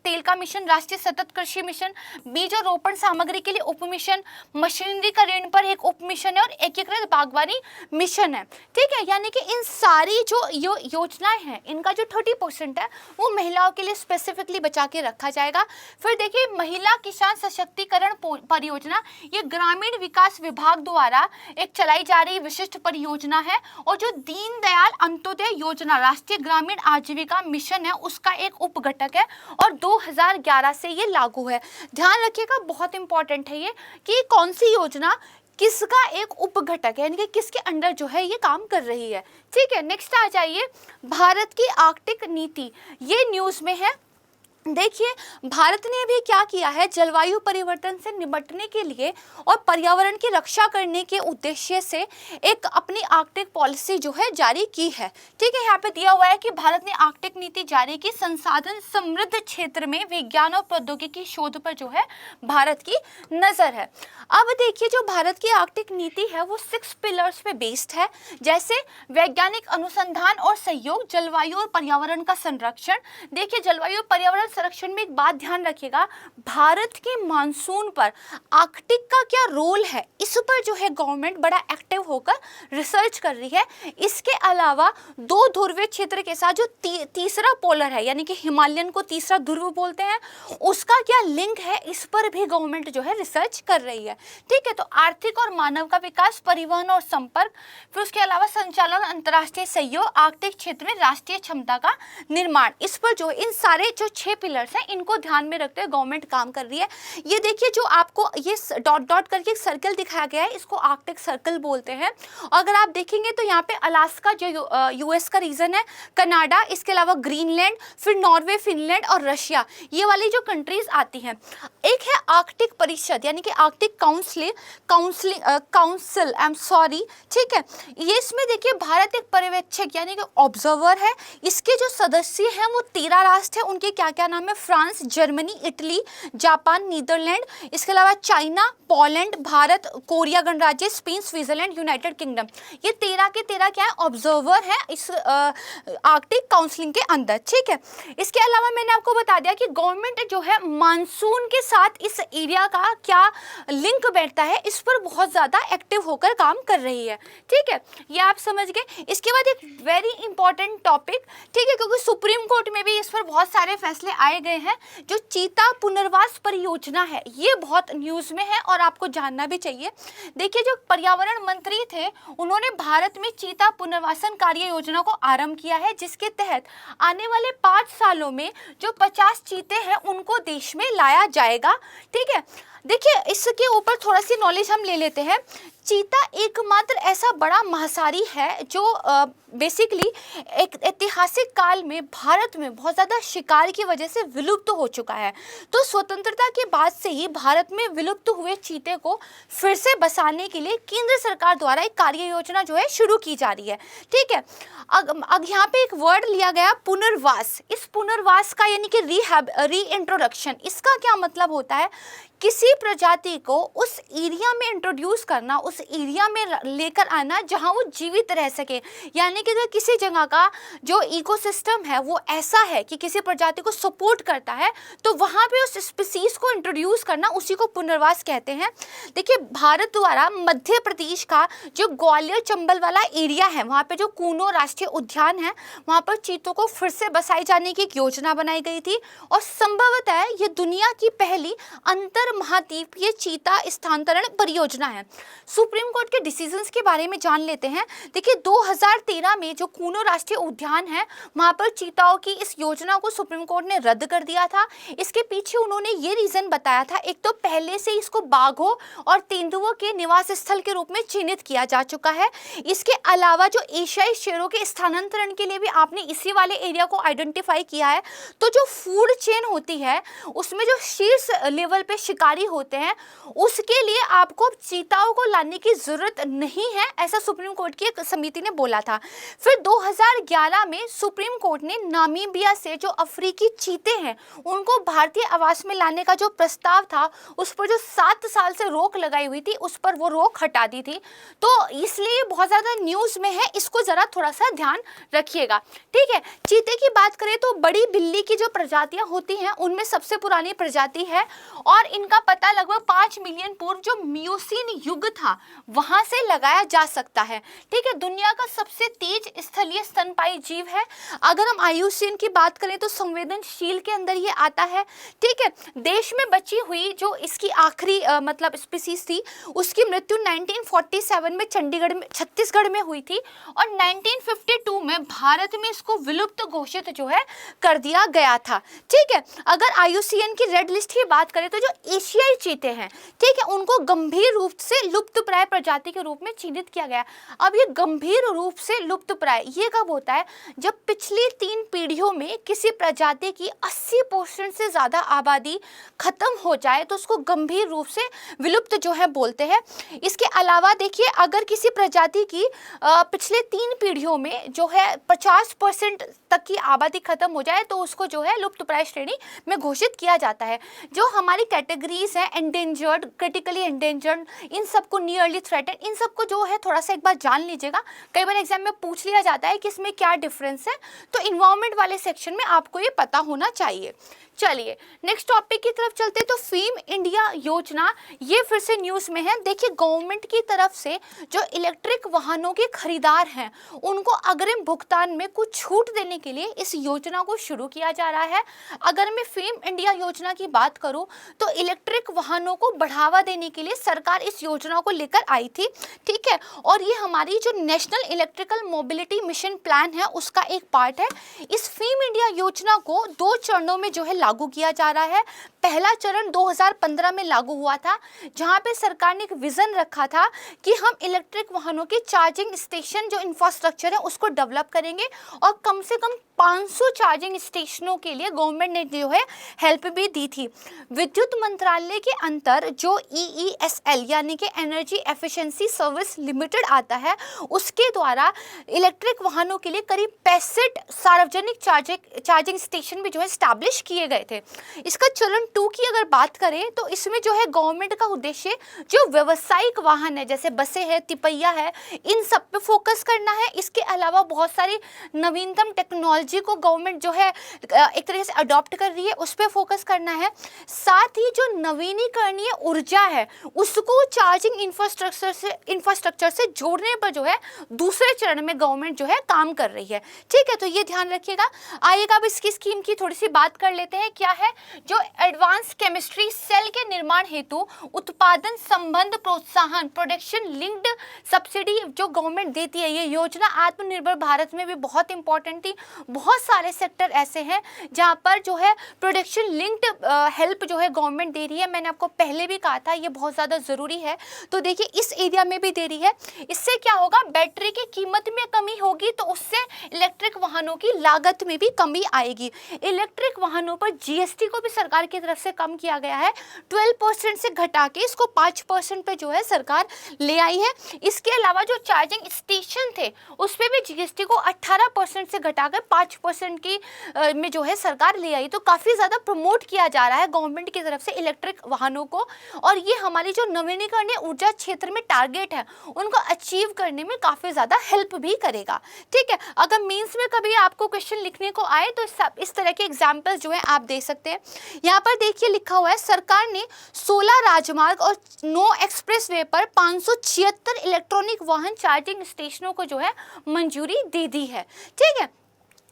तेल का मिशन, राष्ट्रीय सतत कृषि मिशन, बीज और रोपण सामग्री के लिए उप मिशन, मशीनरी का ऋण पर एक उप मिशन है और एकीकृत बागवानी मिशन है। ठीक है, यानी कि इन सारी जो योजनाएं हैं इनका जो 30% है वो महिलाओं के लिए स्पेसिफिकली बचा के रखा जाएगा। फिर देखिए महिला किसान सशक्तिकरण परियोजना, ये ग्रामीण विकास विभाग द्वारा एक चलाई जा रही विशिष्ट परियोजना है और जो दीनदयाल अंत्योदय योजना राष्ट्रीय ग्रामीण आजीविका मिशन है उसका एक उप घटक है और 2011 से ये लागू है। ध्यान रखिएगा, बहुत इंपॉर्टेंट है ये कि कौन सी योजना किसका एक उप घटक है, यानी कि किसके अंडर जो है ये काम कर रही है। ठीक है, नेक्स्ट आ जाइए। भारत की आर्कटिक नीति, ये न्यूज़ में है। देखिए भारत ने भी क्या किया है, जलवायु परिवर्तन से निपटने के लिए और पर्यावरण की रक्षा करने के उद्देश्य से एक अपनी आर्कटिक पॉलिसी जो है जारी की है। ठीक है, यहाँ पे दिया हुआ है कि भारत ने आर्कटिक नीति जारी की, संसाधन समृद्ध क्षेत्र में विज्ञान और प्रौद्योगिकी शोध पर जो है भारत की नज़र है। अब देखिए जो भारत की आर्कटिक नीति है वो 6 पिलर्स पे बेस्ड है, जैसे वैज्ञानिक अनुसंधान और सहयोग, जलवायु और पर्यावरण का संरक्षण। देखिए जलवायु और पर्यावरण संरक्षण में एक बात ध्यान रखिएगा, भारत के मानसून पर आर्कटिक का क्या रोल है इस पर जो है गवर्नमेंट बड़ा एक्टिव होकर रिसर्च कर रही है। इसके अलावा 2 ध्रुवीय क्षेत्र के साथ जो तीसरा पोलर है, यानी कि हिमालयन को तीसरा ध्रुव बोलते हैं, उसका क्या लिंक है इस पर भी गवर्नमेंट जो है रिसर्च कर रही है। ठीक है, तो आर्थिक और मानव का विकास, परिवहन और संपर्क, फिर उसके अलावा संचालन, अंतर्राष्ट्रीय सहयोग, आर्कटिक क्षेत्र में राष्ट्रीय क्षमता का निर्माण, इस पर जो इन सारे जो 6 पिलर्स हैं इनको ध्यान में रखते हुए गवर्नमेंट काम कर रही है। ये देखिए जो आपको ये डॉट डॉट करके एक सर्कल दिखाया गया है, इसको आर्कटिक सर्कल बोलते हैं। अगर आप देखेंगे तो यहाँ पे अलास्का जो यूएस का रीजन है, कनाडा, इसके अलावा ग्रीनलैंड, फिर नॉर्वे, फिनलैंड और रशिया, ये वाली जो कंट्रीज आती हैं। एक है आर्कटिक परिषद यानी कि Arctic council, I am sorry. ठीक है, ये इसमें देखिए भारत एक पर्यवेक्षक यानी कि ऑब्जर्वर है। इसके जो सदस्य हैं वो 13 राष्ट्र हैं, उनके क्या क्या नाम है, France, Germany, Italy, Japan, Netherlands, इसके अलावा चाइना, पोलैंड, भारत, कोरिया गणराज्य, स्पेन, स्विट्जरलैंड, यूनाइटेड किंगडम। ये 13 के 13 क्या है, ऑब्जर्वर है इस आर्कटिक काउंसिलिंग के अंदर। ठीक है, इसके अलावा मैंने आपको बता दिया कि गवर्नमेंट जो है मानसून के साथ इस एरिया का क्या लिंक बैठता है इस पर बहुत ज़्यादा एक्टिव होकर काम कर रही है। ठीक है, ये आप समझ गए। इसके बाद एक वेरी इंपॉर्टेंट टॉपिक, ठीक है, क्योंकि सुप्रीम कोर्ट में भी इस पर बहुत सारे फैसले आए गए हैं। जो चीता पुनर्वास परियोजना है ये बहुत न्यूज़ में है और आपको जानना भी चाहिए। देखिए जो पर्यावरण मंत्री थे उन्होंने भारत में चीता पुनर्वासन कार्य योजना को आरंभ किया है, जिसके तहत आने वाले 5 सालों में जो 50 चीते हैं उनको देश में लाया जाएगा। ठीक है, देखिए इसके ऊपर थोड़ा सी नॉलेज हम ले लेते हैं। चीता एकमात्र ऐसा बड़ा महासारी है जो बेसिकली एक ऐतिहासिक काल में भारत में बहुत ज़्यादा शिकार की वजह से विलुप्त हो चुका है। तो स्वतंत्रता के बाद से ही भारत में विलुप्त हुए चीते को फिर से बसाने के लिए केंद्र सरकार द्वारा एक कार्य योजना जो है शुरू की जा रही है। ठीक है, अब यहाँ पे एक वर्ड लिया गया पुनर्वास। इस पुनर्वास का यानी कि रीइंट्रोडक्शन, इसका क्या मतलब होता है, किसी प्रजाति को उस एरिया में इंट्रोड्यूस करना, उस उस एरिया में लेकर आना जहां वो जीवित रह सके। यानी कि अगर किसी जगह का जो इकोसिस्टम है वो ऐसा है कि किसी प्रजाति को सपोर्ट करता है, तो वहां पे उस स्पीसीज को इंट्रोड्यूस करना, उसी को पुनर्वास कहते हैं। देखिए, भारत द्वारा मध्य प्रदेश का जो ग्वालियर चंबल वाला एरिया है, वहाँ पे जो कूनो राष्ट्रीय उद्यान है, वहाँ पर चीतों को फिर से बसाए जाने की एक योजना बनाई गई थी और संभवतः ये दुनिया की पहली अंतर महाद्वीपीय चीता स्थानांतरण परियोजना है। सुप्रीम कोर्ट के डिसीजंस के बारे में जान लेते हैं। देखिए, 2013 में जो कूनो राष्ट्रीय उद्यान है, वहाँ पर चीताओं की इस योजना को सुप्रीम कोर्ट ने रद्द कर दिया था। इसके पीछे उन्होंने ये रीजन बताया था, एक तो पहले से इसको बाघों और तेंदुओं के निवास स्थल के रूप में चिन्हित किया जा चुका है। इसके अलावा जो एशियाई शेरों के स्थानांतरण के लिए भी आपने इसी वाले एरिया को आइडेंटिफाई किया है। तो जो फूड चेन होती है उसमें जो शीर्ष लेवल पे शिकारी होते हैं, उसके लिए आपको चीताओं को लाने की जरूरत नहीं है, ऐसा सुप्रीम कोर्ट की एक समिति ने बोला था। फिर 2011 में सुप्रीम कोर्ट ने नामीबिया से जो अफ्रीकी चीते हैं उनको भारतीय आवास में लाने का जो प्रस्ताव था, उस पर जो 7 साल से रोक लगाई हुई थी, उस पर वो रोक हटा दी थी। तो इसलिए बहुत ज़्यादा न्यूज़ में है, इसको ज़रा थोड़ा सा ध्यान रखिएगा, ठीक है। चीते की बात करें तो बड़ी बिल्ली की जो प्रजातियां होती हैं उनमें सबसे पुरानी प्रजाति है और इनका पता लगभग 5 मिलियन पूर्व जो मियोसीन युग था वहां से लगाया जा सकता है, ठीक है। दुनिया का सबसे तेज स्थलीय स्तनपायी जीव है। अगर हम आयुसीन की बात करें तो संवेदनशील के अंदर ये आता है, ठीक है। देश में बची हुई जो इसकी आखिरी मतलब स्पीसीज थी, उसकी मृत्यु 1947 में चंडीगढ़ में छत्तीसगढ़ में हुई थी और 1952 में भारत में इसको विलुप्त घोषित जो है कर दिया गया था, ठीक है। अगर आईयूसीएन की रेड लिस्ट की बात करें तो जो एशियाई चीते हैं, ठीक है, उनको गंभीर रूप से लुप्तप्राय प्रजाति के रूप में चिन्हित किया गया। अब ये गंभीर रूप से लुप्तप्राय ये कब होता है? जब पिछली 3 पीढ़ियों में किसी प्रजाति की 80% से ज्यादा आबादी खत्म हो जाए तो उसको गंभीर रूप से विलुप्त जो है बोलते हैं। इसके अलावा देखिए, अगर किसी प्रजाति की पिछले 3 पीढ़ियों में जो है 50% तक की आबादी खत्म हो जाए तो उसको जो है लुप्तप्राय श्रेणी में घोषित किया जाता है। जो हमारी कैटेगरीज हैं, एंडेंजर्ड, क्रिटिकली एंडेंजर्ड, इन सबको नियरली थ्रेटेड, इन सबको जो है थोड़ा सा एक बार जान लीजिएगा। कई बार एग्जाम में पूछ लिया जाता है कि इसमें क्या डिफरेंस है, तो इन्वायरमेंट वाले सेक्शन में आपको ये पता होना चाहिए। चलिए नेक्स्ट टॉपिक की तरफ चलते। तो फेम इंडिया योजना ये फिर से न्यूज़ में है। देखिए, गवर्नमेंट की तरफ से जो इलेक्ट्रिक वाहनों के खरीदार हैं उनको अग्रिम भुगतान में कुछ छूट देने के लिए इस योजना को शुरू किया जा रहा है। अगर मैं फेम इंडिया योजना की बात करूं तो इलेक्ट्रिक वाहनों को बढ़ावा देने के लिए सरकार इस योजना को लेकर आई थी, ठीक है। और ये हमारी जो national electrical mobility mission plan है उसका एक पार्ट है। इस फेम इंडिया योजना को 2 चरणों में जो है लागू किया जा रहा है। पहला चरण 2015 में लागू हुआ था, जहां पे सरकार ने एक विजन रखा था कि हम इलेक्ट्रिक वाहनों के चार्जिंग स्टेशन जो इंफ्रास्ट्रक्चर है उसको डेवलप करेंगे और कम से कम 500 चार्जिंग स्टेशनों के लिए गवर्नमेंट ने जो है हेल्प भी दी थी। विद्युत मंत्रालय के अंतर जो EESL यानी कि एनर्जी एफिशिएंसी सर्विस लिमिटेड आता है, उसके द्वारा इलेक्ट्रिक वाहनों के लिए करीब 65 सार्वजनिक चार्जिंग स्टेशन भी जो है स्टैब्लिश किए गए थे। इसका चरण 2 की अगर बात करें तो इसमें जो है गवर्नमेंट का उद्देश्य जो व्यावसायिक वाहन है जैसे बसें है, तिपैया है, इन सब पे फोकस करना है। इसके अलावा बहुत सारी नवीनतम टेक्नोलॉजी को गवर्नमेंट जो है एक तरीके से अडॉप्ट कर रही है, उस पर फोकस करना है। साथ ही जो नवीनीकरणीय ऊर्जा है उसको चार्जिंग इंफ्रास्ट्रक्चर से जोड़ने पर जो है दूसरे चरण में गवर्नमेंट जो है काम कर रही है, ठीक है। तो ये ध्यान रखिएगा। आइएगा अब इसकी स्कीम की थोड़ी सी बात कर लेते हैं। क्या है? जो एडवांस केमिस्ट्री सेल के निर्माण हेतु उत्पादन संबंध प्रोत्साहन प्रोडक्शन लिंक्ड सब्सिडी जो गवर्नमेंट देती है, ये योजना आत्मनिर्भर भारत में भी बहुत इंपॉर्टेंट थी। बहुत सारे सेक्टर ऐसे हैं जहां पर जो है प्रोडक्शन लिंक्ड हेल्प जो है गवर्नमेंट दे रही है। मैंने आपको पहले भी कहा था ये बहुत ज़्यादा ज़रूरी है। तो देखिए, इस एरिया में भी दे रही है। इससे क्या होगा? बैटरी की कीमत में कमी होगी तो उससे इलेक्ट्रिक वाहनों की लागत में भी कमी आएगी। इलेक्ट्रिक वाहनों पर पर जीएसटी को भी सरकार की तरफ से कम किया गया है, 12% से घटा के इसको 5% पे जो है सरकार ले आई है। इसके अलावा जो चार्जिंग स्टेशन थे उस पर भी जीएसटी को 18% से घटाकर 5% की में जो है सरकार ले आई। तो काफ़ी ज़्यादा प्रमोट किया जा रहा है गवर्नमेंट की तरफ से इलेक्ट्रिक वाहनों को, और ये हमारी जो नवीनीकरणीय ऊर्जा क्षेत्र में टारगेट है उनको अचीव करने में काफ़ी ज़्यादा हेल्प भी करेगा। ठीक है, अगर मीन्स में कभी आपको क्वेश्चन लिखने को आए तो इस तरह के एग्जाम्पल्स जो है आप दे सकते हैं। यहाँ पर देखिए लिखा हुआ है, सरकार ने 16 राजमार्ग और 9 एक्सप्रेस वे पर 576 इलेक्ट्रॉनिक वाहन चार्जिंग स्टेशनों को जो है मंजूरी दे दी है। ठीक है,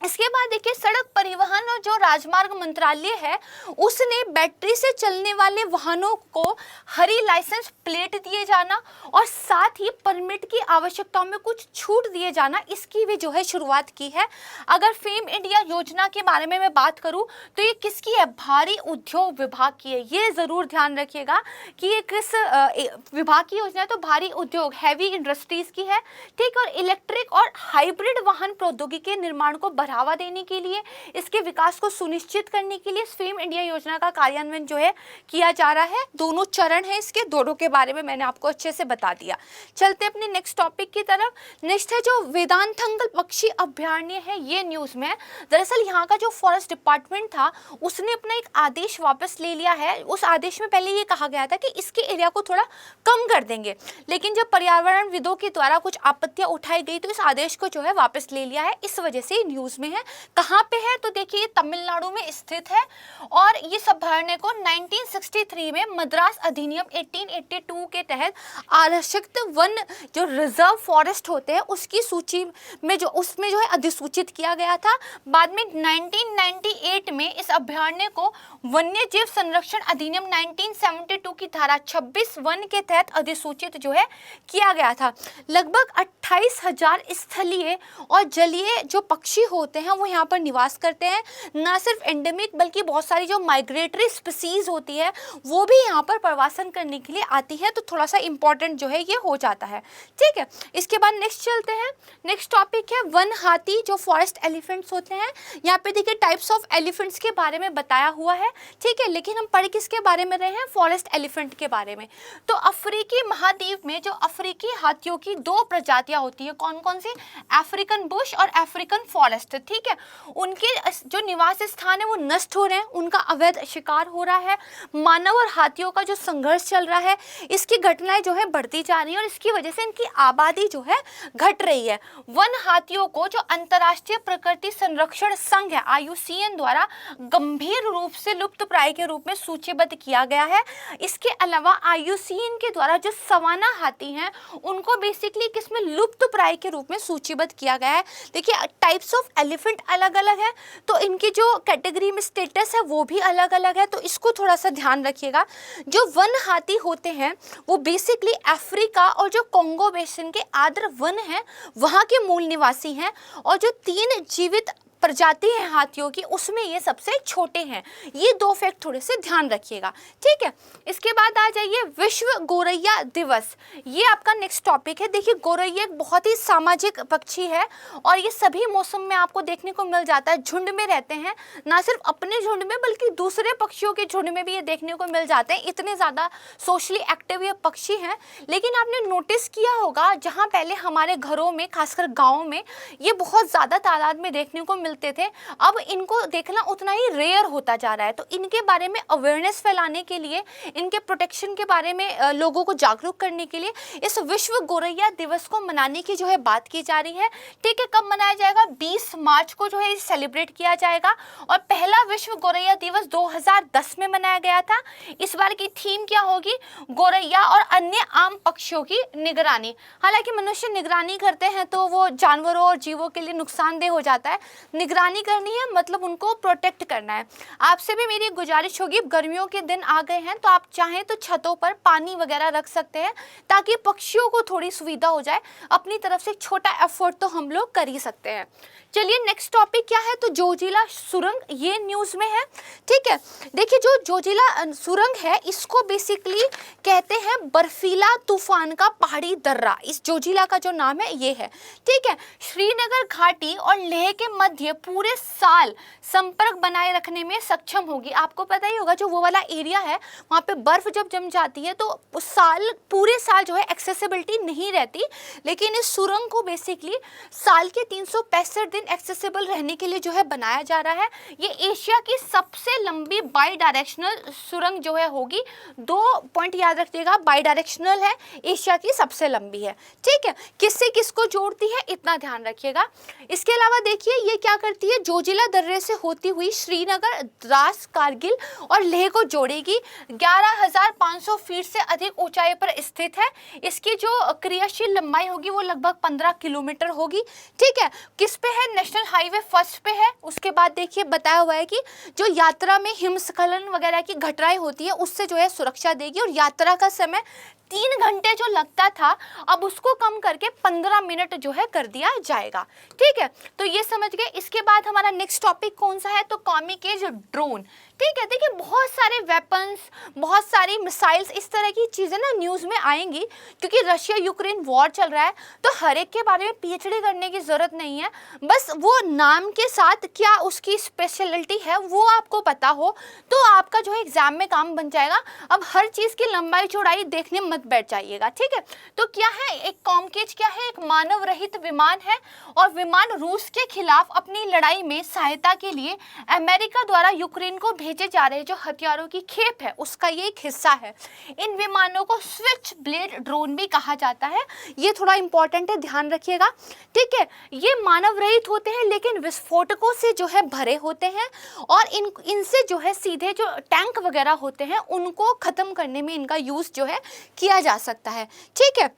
इसके बाद देखिए सड़क परिवहन और जो राजमार्ग मंत्रालय है उसने बैटरी से चलने वाले वाहनों को हरी लाइसेंस प्लेट दिए जाना और साथ ही परमिट की आवश्यकताओं में कुछ छूट दिए जाना, इसकी भी जो है शुरुआत की है। अगर फेम इंडिया योजना के बारे में मैं बात करूं तो ये किसकी है, भारी उद्योग विभाग की है। ये ज़रूर ध्यान रखिएगा कि ये किस विभाग की योजना है, तो भारी उद्योग हैवी इंडस्ट्रीज़ की है। ठीक, और इलेक्ट्रिक और हाइब्रिड वाहन प्रौद्योगिकी के निर्माण को बढ़ावा देने के लिए, इसके विकास को सुनिश्चित करने के लिए फेम इंडिया योजना का कार्यान्वयन जो है किया जा रहा है। दोनों चरण है इसके, दोनों के बारे में मैंने आपको अच्छे से बता दिया। चलते अपने नेक्स्ट टॉपिक की तरफ। नेक्स्ट है जो वेदांतंगल पक्षी अभयारण्य है, ये न्यूज़ में दरअसल यहाँ का जो फॉरेस्ट डिपार्टमेंट था उसने अपना एक आदेश वापस ले लिया है। उस आदेश में पहले ये कहा गया था कि इसके एरिया को थोड़ा कम कर देंगे, लेकिन जब पर्यावरणविदों के द्वारा कुछ आपत्तियां उठाई गई तो इस आदेश को जो है वापस ले लिया है। इस वजह से न्यूज़ में है। कहाँ पे है, तो देखिए तमिलनाडु में स्थित है और इस अभयारण्य को 1963 में मद्रास अधिनियम 1882 के तहत आरक्षित वन जो रिजर्व फॉरेस्ट होते हैं उसकी सूची में जो उसमें जो है अधिसूचित किया गया था। बाद में 1998 में इस अभयारण्य को वन्य जीव संरक्षण अधिनियम 1972 की धारा 26 वन के तहत अधिसूचित जो है किया गया था। लगभग 28,000 स्थलीय और जलीय जो पक्षी होते हैं वो यहाँ पर निवास करते हैं। ना सिर्फ एंडेमिक बल्कि बहुत सारी जो माइग्रेटरी स्पीसीज होती है वो भी यहाँ पर प्रवासन करने के लिए आती है, तो थोड़ा सा इंपॉर्टेंट जो है ये हो जाता है। ठीक है, इसके बाद नेक्स्ट चलते हैं। नेक्स्ट टॉपिक है वन हाथी जो फॉरेस्ट एलिफेंट्स होते हैं। यहाँ पे देखिए टाइप्स ऑफ एलिफेंट्स के बारे में बताया हुआ है। ठीक है, लेकिन हम पढ़ किसके बारे में रहे हैं, फॉरेस्ट एलिफेंट के बारे में। तो अफ्रीकी महाद्वीप में जो अफ्रीकी हाथियों की 2 प्रजातियां होती है, कौन कौन सी, अफ्रीकन बुश और अफ्रीकन फॉरेस्ट। ठीक है, उनके जो निवास स्थान है वो नष्ट हो रहे हैं, उनका अवैध शिकार हो रहा है, मानव और हाथियों का जो संघर्ष चल रहा है इसकी घटनाएं जो है बढ़ती जा रही है और इसकी वजह से इनकी आबादी जो है घट रही है। वन हाथियों को जो अंतर्राष्ट्रीय प्रकृति संरक्षण संघ है IUCN द्वारा गंभीर रूप से लुप्तप्राय के रूप में सूचीबद्ध किया गया है। इसके अलावा IUCN के द्वारा जो सवाना हाथी हैं उनको बेसिकली किसमें लुप्तप्राय के रूप में सूचीबद्ध किया गया है। देखिए टाइप्स ऑफ एलिफेंट अलग अलग है तो इनकी जो कैटेगरी में स्टेटस है वो भी अलग अलग है, तो इसको थोड़ा सा ध्यान रखिएगा। जो वन हाथी होते हैं वो बेसिकली अफ्रीका और जो कॉन्गो बेसिन के आर्द्र वन है वहाँ के मूल निवासी हैं और जो 3 जीवित प्रजाति है हाथियों की उसमें ये सबसे छोटे हैं। ये 2 फैक्ट थोड़े से ध्यान रखिएगा। ठीक है, इसके बाद आ जाइए विश्व गौरैया दिवस, ये आपका नेक्स्ट टॉपिक है। देखिए गौरैया एक बहुत ही सामाजिक पक्षी है और ये सभी मौसम में आपको देखने को मिल जाता है, झुंड में रहते हैं, ना सिर्फ अपने झुंड में बल्कि दूसरे पक्षियों के झुंड में भी ये देखने को मिल जाते हैं। इतने ज़्यादा सोशली एक्टिव ये पक्षी हैं। लेकिन आपने नोटिस किया होगा जहाँ पहले हमारे घरों में खासकर गाँव में ये बहुत ज़्यादा तादाद में देखने को मिलते थे, अब इनको देखना उतना ही रेयर होता जा रहा है। तो इनके बारे में अवेयरनेस फैलाने के लिए, इनके प्रोटेक्शन के बारे में लोगों को जागरूक करने के लिए इस विश्व गौरैया दिवस को मनाने की जो है बात की जा रही है। ठीक है, कब मनाया जाएगा, 20 मार्च को जो है सेलिब्रेट किया जाएगा और पहला विश्व गौरैया दिवस 2010 में मनाया गया था। इस बार की थीम क्या होगी, गौरैया और अन्य आम पक्षियों की निगरानी। हालांकि मनुष्य निगरानी करते हैं तो वो जानवरों और जीवों के लिए नुकसानदेह हो जाता है, निगरानी करनी है मतलब उनको प्रोटेक्ट करना है। आपसे भी मेरी गुजारिश होगी, गर्मियों के दिन आ गए हैं तो आप चाहें तो छतों पर पानी वगैरह रख सकते हैं ताकि पक्षियों को थोड़ी सुविधा हो जाए। अपनी तरफ से एक छोटा एफर्ट तो हम लोग कर ही सकते हैं। चलिए नेक्स्ट टॉपिक क्या है, तो जोजिला सुरंग, ये न्यूज़ में है। ठीक है, देखिए जो जोजिला सुरंग है इसको बेसिकली कहते हैं बर्फीला तूफान का पहाड़ी दर्रा। इस जोजिला का जो नाम है ये है। ठीक है, श्रीनगर घाटी और लेह के मध्य है पूरे साल संपर्क बनाए रखने में सक्षम होगी। आपको पता ही होगा जो वो वाला एरिया है वहाँ पे बर्फ जब जम जाती है तो उस साल पूरे साल जो है एक्सेसिबिलिटी नहीं रहती, लेकिन इस सुरंग को बेसिकली साल के 365 दिन एक्सेसिबल रहने के लिए जो है बनाया जा रहा है। ये एशिया की सबसे लंबी बाई डायरेक्शनल सुरंग जो है होगी। 2 पॉइंट याद रखिएगा, बाई डायरेक्शनल है, एशिया की सबसे लंबी है, ठीक है। किससे किसको जोड़ती है इतना ध्यान रखिएगा। इसके अलावा देखिए ये क्या करती है, जोजिला दर्रे से होती हुई श्रीनगर, द्रास, कारगिल और लेह को जोड़ेगी। 11,500 फीट से अधिक ऊंचाई पर स्थित है। इसकी जो क्रियाशील लंबाई होगी वो लगभग 15 किलोमीटर होगी, ठीक है। किस पे है, नेशनल हाईवे फर्स्ट पे है। उसके बाद देखिए बताया हुआ है कि जो यात्रा में हिमस्खलन वगैरह की घटनाएं होती है उससे जो है सुरक्षा देगी, और यात्रा का समय 3 घंटे जो लगता था अब उसको कम करके 15 मिनट जो है कर दिया जाएगा, ठीक है। तो ये समझ गए। इसके बाद हमारा नेक्स्ट टॉपिक कौन सा है, तो कामिकेज ड्रोन, ठीक है। देखिए बहुत सारे वेपन्स, बहुत सारी मिसाइल्स, इस तरह की चीज़ें ना न्यूज़ में आएंगी, क्योंकि रशिया यूक्रेन वॉर चल रहा है तो हर एक के बारे में पीएचडी करने की ज़रूरत नहीं है। बस वो नाम के साथ क्या उसकी स्पेशलिटी है वो आपको पता हो तो आपका जो है एग्जाम में काम बन जाएगा। अब हर चीज़ की लंबाई चौड़ाई देखने मत बैठ जाइएगा, ठीक है। तो क्या है, एक कामकेज क्या है, एक मानव रहित विमान है, और विमान रूस के खिलाफ अपनी लड़ाई में सहायता के लिए अमेरिका द्वारा यूक्रेन को भेजे जा रहे जो हथियारों की खेप है उसका ये एक हिस्सा है। इन विमानों को स्विच ब्लेड ड्रोन भी कहा जाता है। ये थोड़ा इंपॉर्टेंट है, ध्यान रखिएगा, ठीक है। ये मानव रहित होते हैं लेकिन विस्फोटकों से जो है भरे होते हैं, और इनसे जो है सीधे जो टैंक वगैरह होते हैं उनको खत्म करने में इनका यूज जो है किया जा सकता है, ठीक है।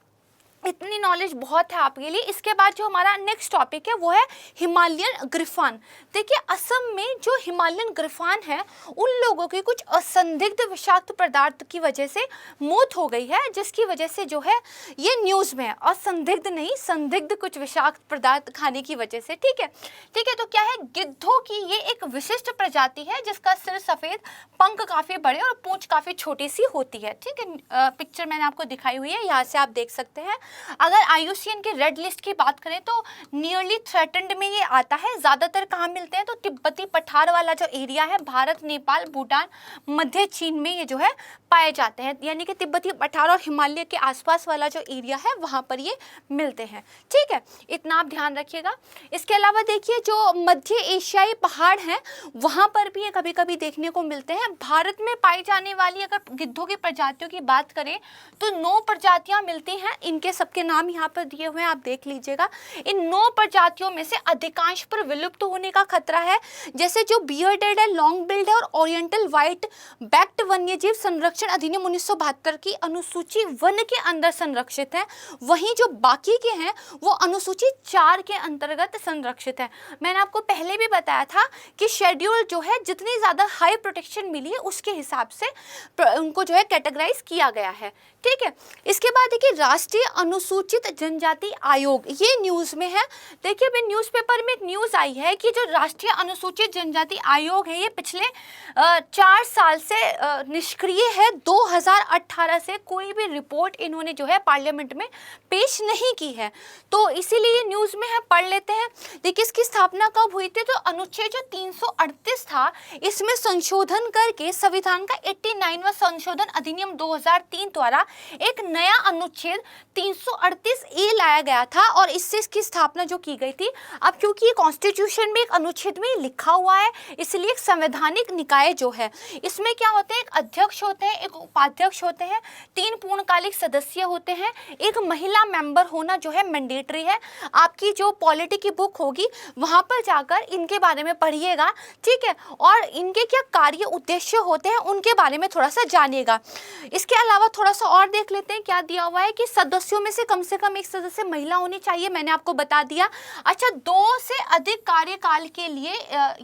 इतनी नॉलेज बहुत है आपके लिए। इसके बाद जो हमारा नेक्स्ट टॉपिक है वो है हिमालयन ग्रिफॉन। देखिए असम में जो हिमालयन ग्रिफॉन है उन लोगों की कुछ असंदिग्ध विषाक्त पदार्थ की वजह से मौत हो गई है, जिसकी वजह से जो है ये न्यूज़ में है। असंदिग्ध नहीं, संदिग्ध कुछ विषाक्त पदार्थ खाने की वजह से, ठीक है, ठीक है। तो क्या है, गिद्धों की ये एक विशिष्ट प्रजाति है जिसका सिर सफ़ेद, पंख काफ़ी बड़े और पूंछ काफ़ी छोटी सी होती है, ठीक है। पिक्चर मैंने आपको दिखाई हुई है, यहाँ से आप देख सकते हैं। अगर IUCN के रेड लिस्ट की बात करें तो नियरली थ्रेटन्ड में ये आता है। ज़्यादातर कहाँ मिलते हैं, तो तिब्बती पठार वाला जो एरिया है, भारत, नेपाल, भूटान, मध्य चीन में ये जो है पाए जाते हैं। यानी कि तिब्बती पठार और हिमालय के आसपास वाला जो एरिया है वहाँ पर ये मिलते हैं, ठीक है। इतना आप ध्यान रखिएगा। इसके अलावा देखिए जो मध्य एशियाई पहाड़ हैं वहाँ पर भी ये कभी कभी देखने को मिलते हैं। भारत में पाई जाने वाली अगर गिद्धों की प्रजातियों की बात करें तो 9 प्रजातियाँ मिलती हैं। इनके सबके नाम यहाँ पर दिए हुए हैं, आप देख लीजिएगा। इन 9 प्रजातियों में से अधिकांश पर विलुप्त होने का खतरा है, जैसे जो बियर्डेड है, लॉन्ग बिल्ड है और ओरिएंटल व्हाइट बैक्ड वन्यजीव संरक्षण अधिनियम 1972 की अनुसूची 1 के अंदर संरक्षित है। वहीं जो बाकी के हैं वो अनुसूची 4 के अंतर्गत संरक्षित है। मैंने आपको पहले भी बताया था कि शेड्यूल जो है जितनी ज़्यादा हाई प्रोटेक्शन मिली है उसके हिसाब से उनको जो है कैटेगराइज किया गया है, ठीक है। इसके बाद देखिए राष्ट्रीय अनुसूचित जनजाति आयोग, ये न्यूज़ में है। देखिए अभी न्यूज़पेपर में एक न्यूज़ आई है कि जो राष्ट्रीय अनुसूचित जनजाति आयोग है ये पिछले 4 साल से निष्क्रिय है। 2018 से कोई भी रिपोर्ट इन्होंने जो है पार्लियामेंट में पेश नहीं की है, तो इसीलिए न्यूज़ में है, पढ़ लेते हैं। देखिए इसकी स्थापना कब हुई थी, तो अनुच्छेद जो 338 था इसमें संशोधन करके संविधान का 89वां संशोधन अधिनियम 2003 द्वारा एक नया अनुच्छेद 338A लाया गया था और इससे इसकी स्थापना जो की गई थी। अब क्योंकि ये कॉन्स्टिट्यूशन में एक अनुच्छेद में लिखा हुआ है इसलिए एक संवैधानिक निकाय जो है इसमें क्या होते हैं, एक अध्यक्ष होते हैं, एक उपाध्यक्ष होते हैं, 3 पूर्णकालिक सदस्य होते हैं, एक महिला मेंबर होना जो है मैंडेटरी है। आपकी जो पॉलिटी की बुक होगी वहाँ पर जाकर इनके बारे में पढ़िएगा, ठीक है, और इनके क्या कार्य उद्देश्य होते हैं उनके बारे में थोड़ा सा जानिएगा। इसके अलावा थोड़ा सा और देख लेते हैं क्या दिया हुआ है कि सदस्यों में से कम एक सदस्य महिला होनी चाहिए, मैंने आपको बता दिया। अच्छा, 2 से अधिक कार्यकाल के लिए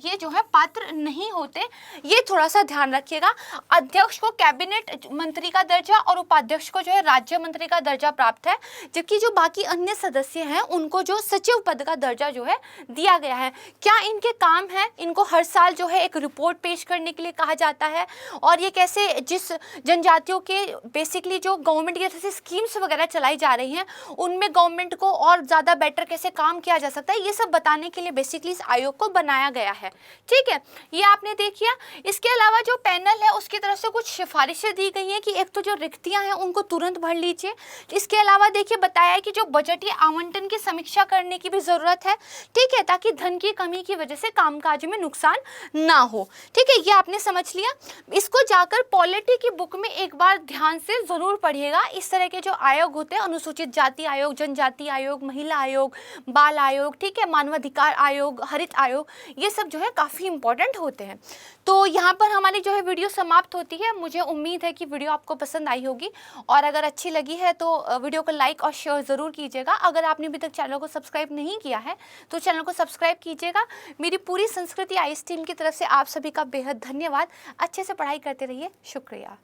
ये जो है पात्र नहीं होते, ये थोड़ा सा ध्यान रखिएगा। अध्यक्ष को कैबिनेट मंत्री का दर्जा और उपाध्यक्ष को जो है राज्य मंत्री का दर्जा प्राप्त है, जबकि जो बाकी अन्य सदस्य हैं उनको जो सचिव पद का दर्जा जो है दिया गया है। क्या इनके काम है, इनको हर साल जो है एक रिपोर्ट पेश करने के लिए कहा जाता है, और ये कैसे जिस जनजातियों के बेसिकली जो गवर्नमेंट की तरफ से स्कीम्स वगैरह चलाई जा रही हैं उनमें गवर्नमेंट को और ज़्यादा बेटर कैसे काम किया जा सकता है, ये सब बताने के लिए बेसिकली इस आयोग को बनाया गया है। ठीक है, ये आपने देखिए। इसके अलावा जो पैनल है उसकी तरफ से कुछ सिफारिशें दी गई हैं कि एक तो जो रिक्तियां हैं उनको तुरंत भर लीजिए। इसके अलावा देखिए बताया है कि जो बजटीय आवंटन की समीक्षा करने की भी ज़रूरत है, ठीक है, ताकि धन की कमी की वजह से कामकाज में नुकसान ना हो। ठीक है, ये आपने समझ लिया। इसको जाकर पॉलिटी की बुक में एक बार ध्यान से ज़रूर पढ़िएगा। इस तरह के जो आयोग होते हैं, अनुसूचित जाति आयोग, जनजाति आयोग, महिला आयोग, बाल आयोग, ठीक है, मानवाधिकार आयोग, हरित आयोग, ये सब जो है काफ़ी इंपॉर्टेंट होते हैं। तो यहाँ पर हमारी जो है वीडियो समाप्त होती है। मुझे उम्मीद है कि वीडियो आपको पसंद आई होगी, और अगर अच्छी लगी है तो वीडियो को लाइक और शेयर ज़रूर कीजिएगा। अगर आपने अभी तक चैनल को सब्सक्राइब नहीं किया है तो चैनल को सब्सक्राइब कीजिएगा। मेरी पूरी संस्कृति आईएएस टीम की तरफ से आप सभी का बेहद धन्यवाद। अच्छे से पढ़ाई करते रहिए। शुक्रिया।